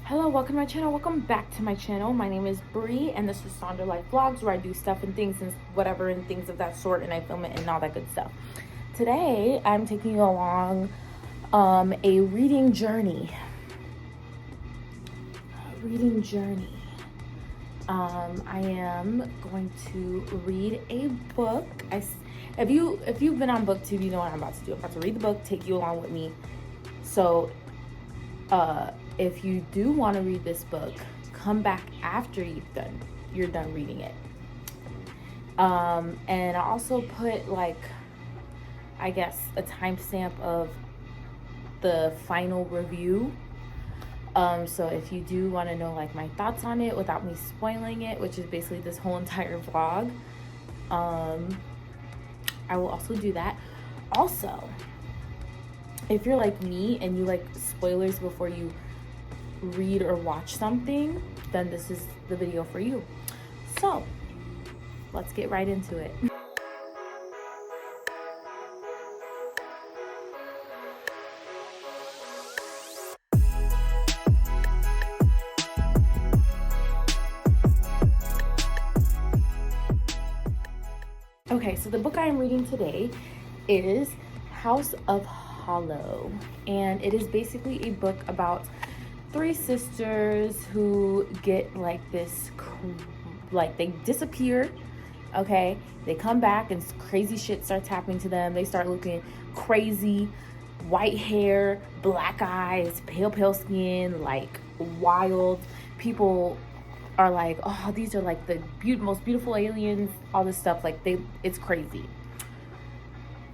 Hello, welcome to my channel. Welcome back to my channel. My name is Bree, and this is Sonder Life Vlogs, where I do stuff and things and whatever and things of that sort, and I film it and all that good stuff. Today, I'm taking you along a reading journey. I am going to read a book. If you've been on BookTube, you know what I'm about to do. I'm about to read the book, take you along with me. So, if you do want to read this book, come back after you're done reading it. And I also put, I guess, a timestamp of the final review. So if you do want to know my thoughts on it without me spoiling it, which is basically this whole entire vlog, I will also do that. Also, if you're like me and you like spoilers before you read or watch something, then this is the video for you. So let's get right into it. Okay, so the book I am reading today is House of Hollow, and it is basically a book about three sisters who get they disappear. Okay, they come back and crazy shit starts happening to them. They start looking crazy, white hair, black eyes, pale skin, wild. People are like, oh, these are the most beautiful aliens, all this stuff. It's crazy.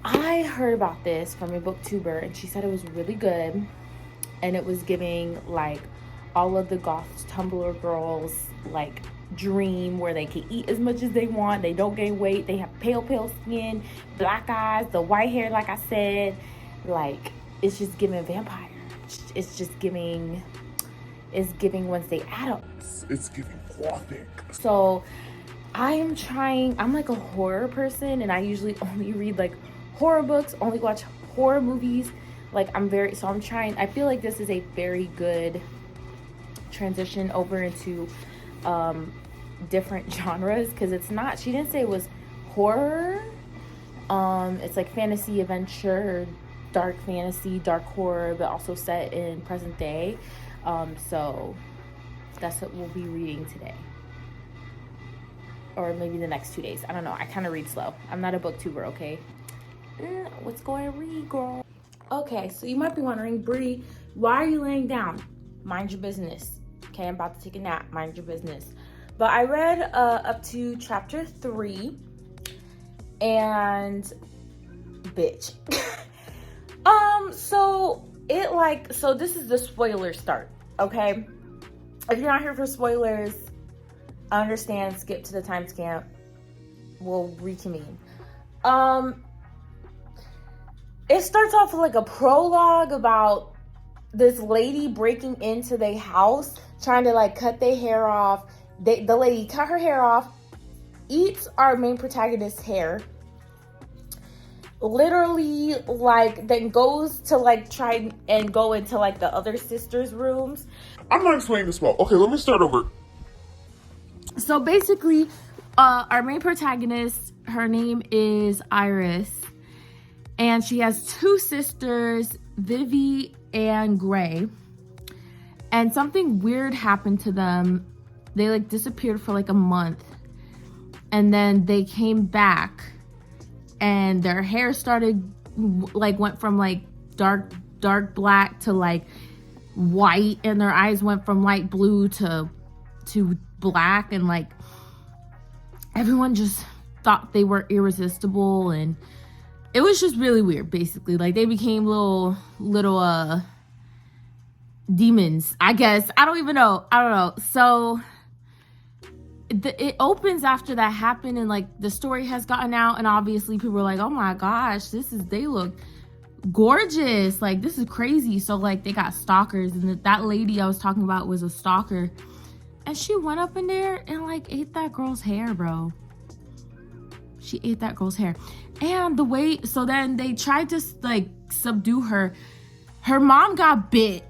I heard about this from a booktuber, and she said it was really good, and it was giving all of the goth Tumblr girls dream, where they can eat as much as they want, they don't gain weight, they have pale skin, black eyes, the white hair, like I said. It's just giving vampire. It's giving Wednesday Addams. It's giving gothic. So I'm like a horror person, and I usually only read horror books, only watch horror movies. I feel like this is a very good transition over into different genres, because she didn't say it was horror. It's fantasy, adventure, dark fantasy, dark horror, but also set in present day. So that's what we'll be reading today, or maybe the next 2 days. I don't know. I kind of read slow. I'm not a booktuber, okay? What's going to read, girl? Okay, so you might be wondering, Bree, why are you laying down? Mind your business. Okay, I'm about to take a nap. Mind your business. But I read up to chapter 3, and bitch. So this is the spoiler start, okay? If you're not here for spoilers, I understand. Skip to the timestamp. We'll reconvene. It starts off with a prologue about this lady breaking into their house, trying to cut their hair off. The lady cut her hair off, eats our main protagonist's hair, literally then goes to try and go into the other sisters' rooms. I'm not explaining this well. Okay, let me start over. So basically, our main protagonist, her name is Iris, and she has two sisters, Vivi and Gray. And something weird happened to them. They disappeared for a month, and then they came back, and their hair started went from dark black to white, and their eyes went from light blue to black, and everyone just thought they were irresistible, and it was just really weird. Basically, they became little demons, I guess. I don't know. So it opens after that happened, and the story has gotten out, and obviously people are oh my gosh, they look gorgeous, this is crazy. So they got stalkers, and that lady I was talking about was a stalker, and she went up in there and ate that girl's hair, bro. She ate that girl's hair. And so then they tried to subdue her. Her mom got bit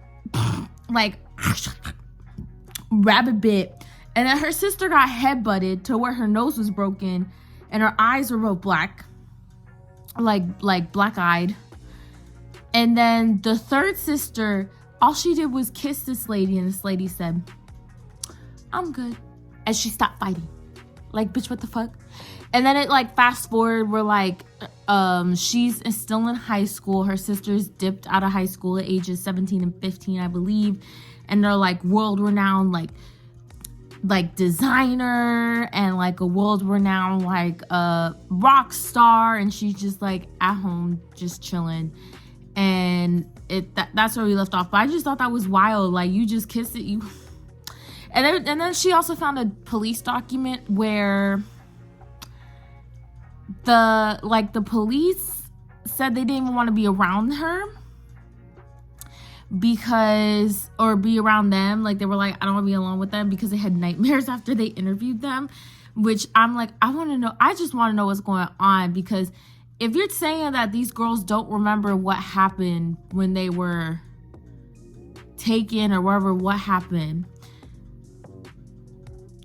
rabbit bit. And then her sister got headbutted to where her nose was broken and her eyes were both black, like black-eyed. And then the third sister, all she did was kiss this lady, and this lady said, "I'm good," and she stopped fighting. Like, bitch, what the fuck? And then it, like, fast forward, we're like, she's still in high school. Her sisters dipped out of high school at ages 17 and 15, I believe. And they're, like, world-renowned, like designer and, like, a world-renowned, like, rock star. And she's just, like, at home, just chilling. And that's where we left off. But I just thought that was wild. Like, you just kissed it, And then she also found a police document where the police said they didn't even want to be around her or be around them. Like, they were like, I don't want to be alone with them because they had nightmares after they interviewed them, which I'm like, I just want to know what's going on, because if you're saying that these girls don't remember what happened when they were taken or wherever, what happened,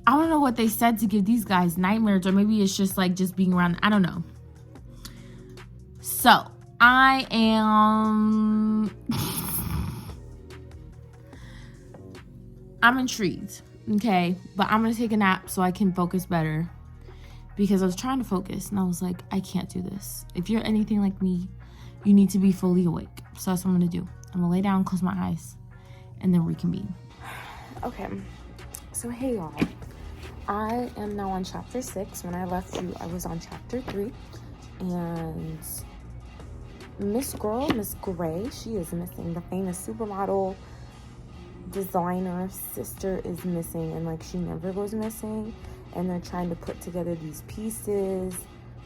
I don't know what they said to give these guys nightmares, or maybe it's just like just being around. I don't know. So I am I'm intrigued, okay? But I'm gonna take a nap so I can focus better, because I was trying to focus and I was like, I can't do this. If you're anything like me, you need to be fully awake. So that's what I'm gonna do. I'm gonna lay down, close my eyes, and then reconvene. Okay, so hey y'all. I am now on chapter 6. When I left you, I was on chapter 3. And Miss Gray, she is missing. The famous supermodel designer sister is missing, and like she never goes missing. And they're trying to put together these pieces,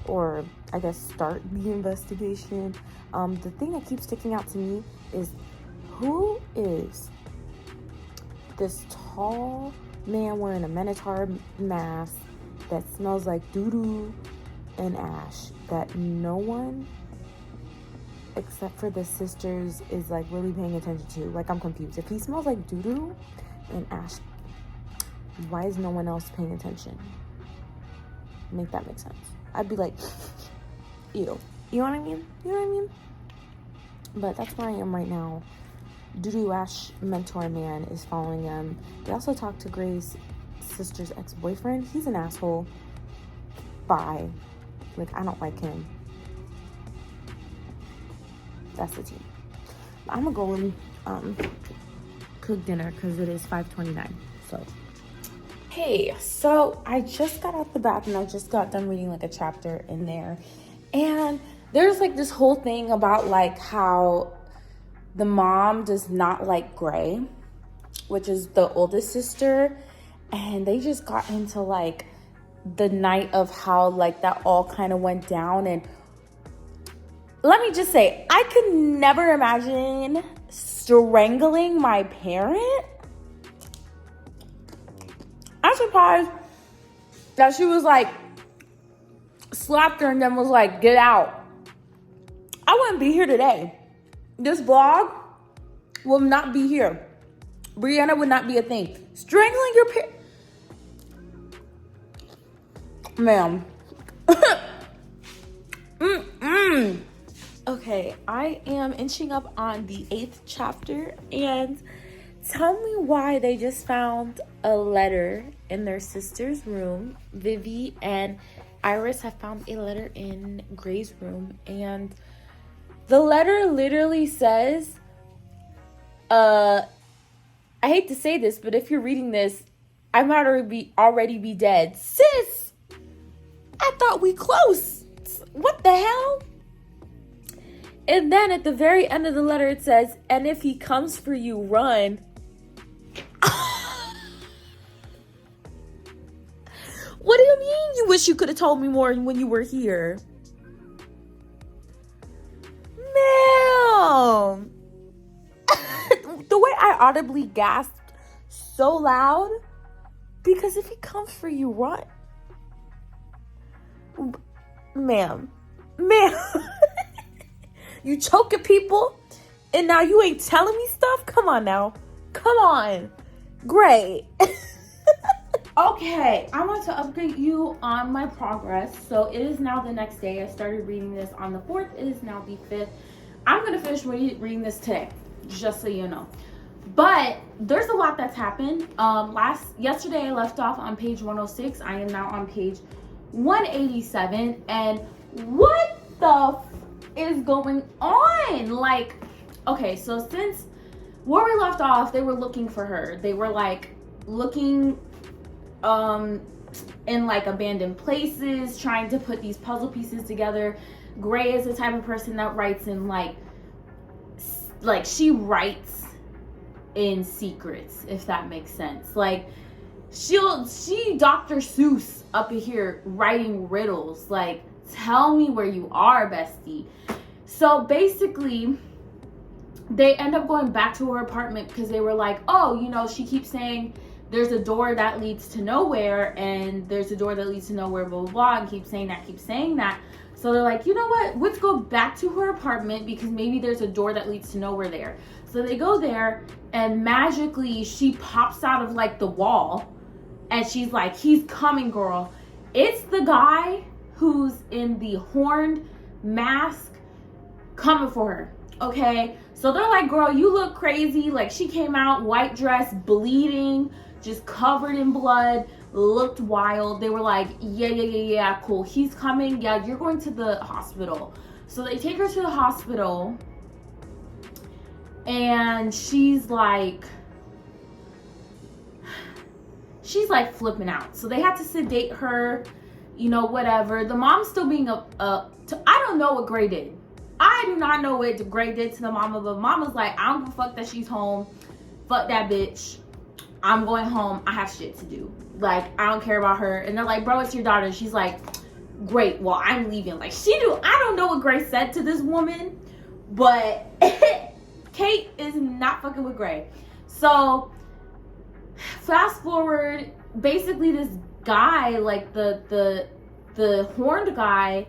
or I guess start the investigation. The thing that keeps sticking out to me is, who is this tall man wearing a minotaur mask that smells like doo-doo and ash, that no one except for the sisters is like really paying attention to? Like, I'm confused. If he smells like doo-doo and ash, why is no one else paying attention? Make that make sense. I'd be like, ew. You know what I mean? You know what I mean? But that's where I am right now. Doo-doo ash mentor man is following them. They also talked to Gray's sister's ex-boyfriend. He's an asshole. Bye. Like, I don't like him. That's the tea. I'm gonna go and cook dinner because it is 5:29. So, hey, so I just got out the bath and I just got done reading like a chapter in there, and there's like this whole thing about like how the mom does not like Gray, which is the oldest sister, and they just got into like the night of how like that all kind of went down. And let me just say, I could never imagine strangling my parent. I'm surprised that she was like slapped her and then was like, get out. I wouldn't be here today. This vlog will not be here. Brianna would not be a thing. Strangling your parent, ma'am. Okay, I am inching up on the 8th chapter, and tell me why they just found a letter in their sister's room. Vivi and Iris have found a letter in Gray's room, and the letter literally says, I hate to say this, but if you're reading this, I might already be dead. Sis, I thought we close. What the hell? And then at the very end of the letter, it says, and if he comes for you, run. What do you mean you wish you could have told me more when you were here? Ma'am. The way I audibly gasped so loud, because if he comes for you, run. Ma'am. You choking people, and now you ain't telling me stuff? Come on now. Come on. Great. Okay, I want to update you on my progress. So it is now the next day. I started reading this on the 4th. It is now the 5th. I'm going to finish reading this today, just so you know. But there's a lot that's happened. Yesterday I left off on page 106. I am now on page 187. And what the is going on? Like, okay, so since where we left off, they were looking for her. They were like looking in like abandoned places, trying to put these puzzle pieces together. Gray is the type of person that writes in like she writes in secrets, if that makes sense. Like she Dr. Seuss up here writing riddles, like, tell me where you are, bestie. So basically they end up going back to her apartment because they were like, oh, you know, she keeps saying there's a door that leads to nowhere, and there's a door that leads to nowhere, blah, blah, blah, and keep saying that. So they're like, you know what? Let's go back to her apartment because maybe there's a door that leads to nowhere there. So they go there, and magically she pops out of like the wall, and she's like, he's coming, girl. It's the guy who's in the horned mask coming for her, okay? So they're like, girl, you look crazy. Like, she came out, white dress, bleeding, just covered in blood, looked wild. They were like, yeah, cool. He's coming. Yeah, you're going to the hospital. So they take her to the hospital, and she's like flipping out. So they had to sedate her, you know, whatever. The mom's still being I don't know what Gray did. I do not know what Gray did to the mama, but mama's like, I don't give a fuck that she's home. Fuck that bitch. I'm going home. I have shit to do. Like, I don't care about her. And they're like, bro, it's your daughter. She's like, great, well, I'm leaving. Like, I don't know what Gray said to this woman, but Kate is not fucking with Gray. So fast forward, basically this guy, like the horned guy,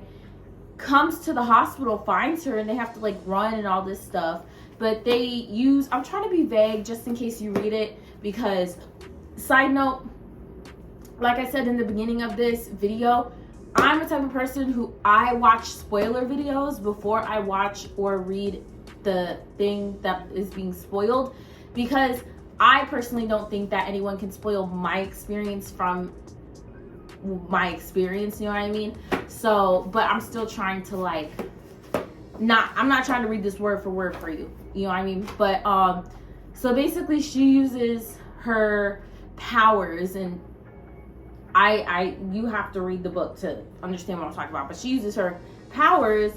comes to the hospital, finds her, and they have to like run and all this stuff. But they use, I'm trying to be vague just in case you read it, because side note, like I said in the beginning of this video, I'm the type of person who I watch spoiler videos before I watch or read the thing that is being spoiled, because I personally don't think that anyone can spoil my experience from my experience, you know what I mean? So, but I'm still trying to like, I'm not trying to read this word for word for you, you know what I mean? But so basically she uses her powers, and you have to read the book to understand what I'm talking about, but she uses her powers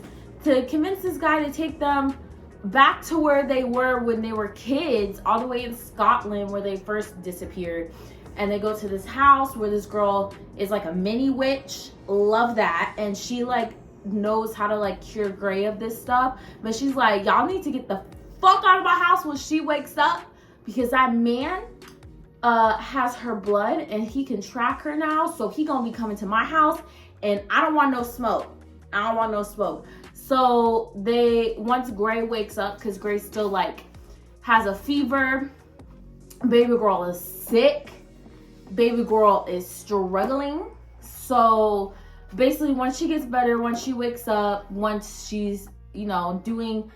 to convince this guy to take them back to where they were when they were kids, all the way in Scotland where they first disappeared. And they go to this house where this girl is like a mini witch. Love that. And she like knows how to like cure Gray of this stuff. But she's like, y'all need to get the fuck out of my house when she wakes up, because that man has her blood and he can track her now. So he gonna be coming to my house, and I don't want no smoke. So once Gray wakes up, because Gray still like has a fever, baby girl is sick, baby girl is struggling. So basically once she gets better, once she wakes up, once she's, you know, doing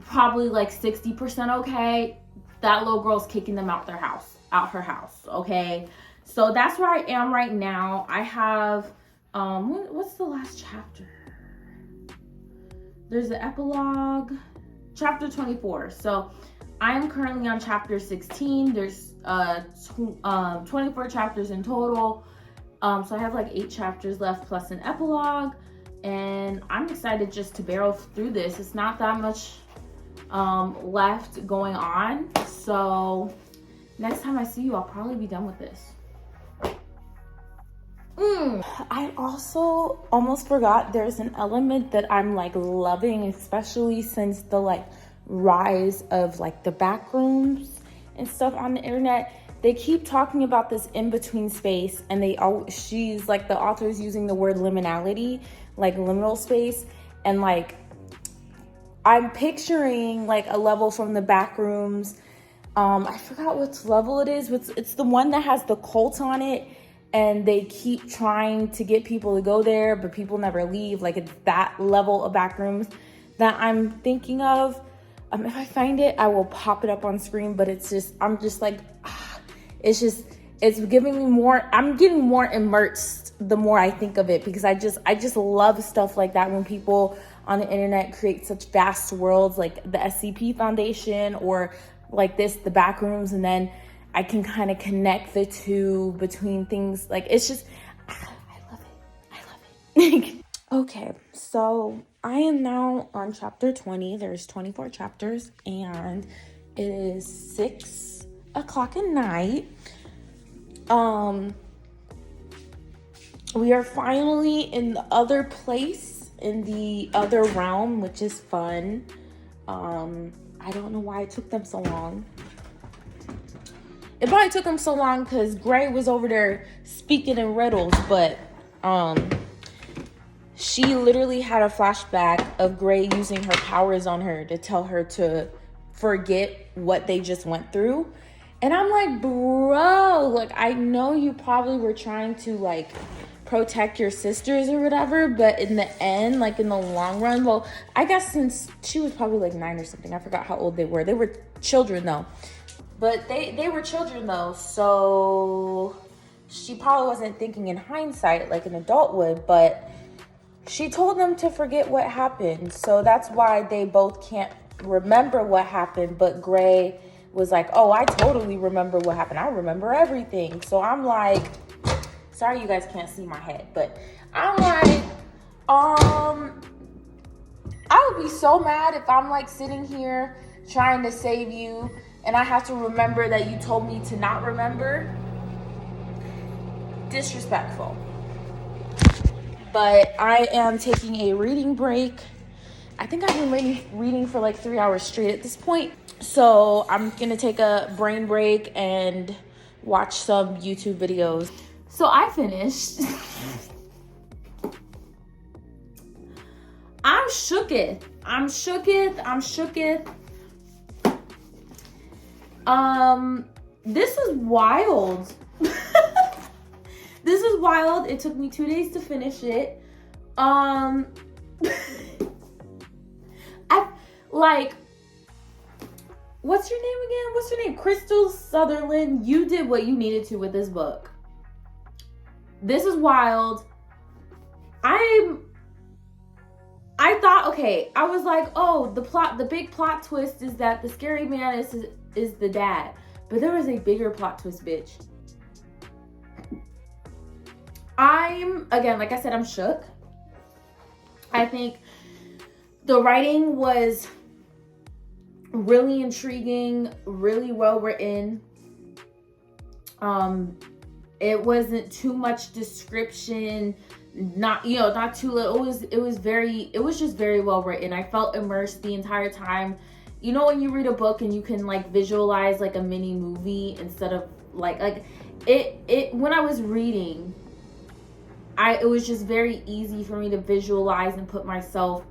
probably like 60% okay, that little girl's kicking them out her house, okay? So that's where I am right now. I have what's the last chapter? There's the epilogue, chapter 24. So I am currently on chapter 16. There's 24 chapters in total. So I have like 8 chapters left plus an epilogue, and I'm excited just to barrel through this. It's not that much left going on. So next time I see you, I'll probably be done with this. I also almost forgot there's an element that I'm like loving, especially since the like rise of like the back rooms and stuff on the internet. They keep talking about this in-between space, and she's like, the author's using the word liminality, like liminal space, and like I'm picturing like a level from the back rooms I forgot which level it is. It's the one that has the cult on it, and they keep trying to get people to go there, but people never leave. Like, it's that level of backrooms that I'm thinking of. If I find it, I will pop it up on screen, but it's just, I'm just like, it's giving me more, I'm getting more immersed the more I think of it, because I just love stuff like that when people on the internet create such vast worlds, like the SCP Foundation, or like this, the backrooms, and then I can kind of connect the two between things. Like, it's just, I love it. Okay, so I am now on chapter 20. There's 24 chapters, and it is 6 o'clock at night. We are finally in the other place, in the other realm, which is fun. I don't know why it took them so long. It probably took them so long because Gray was over there speaking in riddles, but she literally had a flashback of Gray using her powers on her to tell her to forget what they just went through. And I'm like, bro, like, I know you probably were trying to, like, protect your sisters or whatever, but in the end, like, in the long run, well, I guess since she was probably like 9 or something, I forgot how old they were. They were children though. But they were children though, so she probably wasn't thinking in hindsight like an adult would, but she told them to forget what happened. So that's why they both can't remember what happened, but Gray was like, oh, I totally remember what happened. I remember everything. So I'm like, sorry you guys can't see my head, but I'm like, I would be so mad if I'm like sitting here trying to save you and I have to remember that you told me to not remember. Disrespectful. But I am taking a reading break. I think I've been reading for like 3 hours straight at this point. So I'm gonna take a brain break and watch some YouTube videos. So I finished. I'm shooketh. This is wild. This is wild. It took me 2 days to finish it. I like, what's your name again? What's your name? Krystal, Sutherland. You did what you needed to with this book. This is wild. I thought, okay, I was like, oh, the big plot twist is that the scary man is the dad. But there was a bigger plot twist, bitch. Again, like I said, I'm shook. I think the writing was really intriguing, really well written. It wasn't too much description, not too little. It was just very well written. I felt immersed the entire time. You know, when you read a book and you can like visualize like a mini movie instead of like it when I was reading, it was just very easy for me to visualize and put myself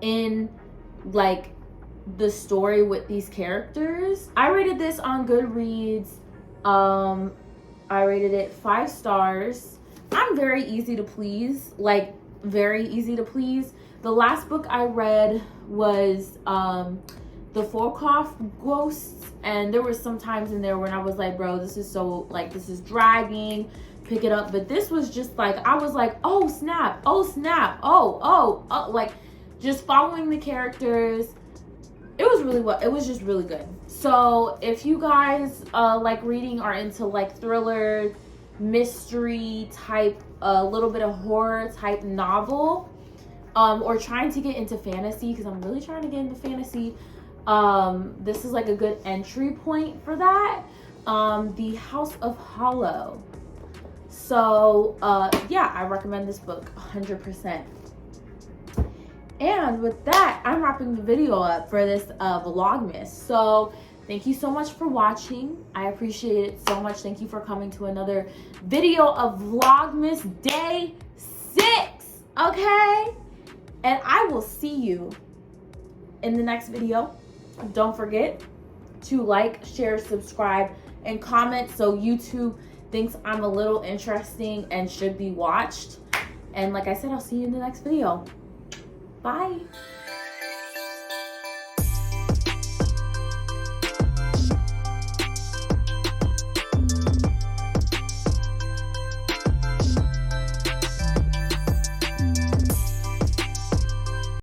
in like the story with these characters. I rated this on Goodreads. I rated it 5 stars. I'm very easy to please, like very easy to please. The last book I read was the 𝘋𝘎𝘏 Ghosts, and there were some times in there when I was like, bro, this is so like, this is dragging, pick it up. But this was just like, I was like, oh snap, oh, like just following the characters. It was really well, it was just really good. So if you guys like reading, are into like thriller, mystery type, a little bit of horror type novel, or trying to get into fantasy, because I'm really trying to get into fantasy, this is like a good entry point for that. The House of Hollow. So yeah, I recommend this book 100%. And with that, I'm wrapping the video up for this Vlogmas. So thank you so much for watching. I appreciate it so much. Thank you for coming to another video of Vlogmas Day 6. Okay? And I will see you in the next video. Don't forget to like, share, subscribe, and comment so YouTube thinks I'm a little interesting and should be watched. And like I said, I'll see you in the next video. Bye.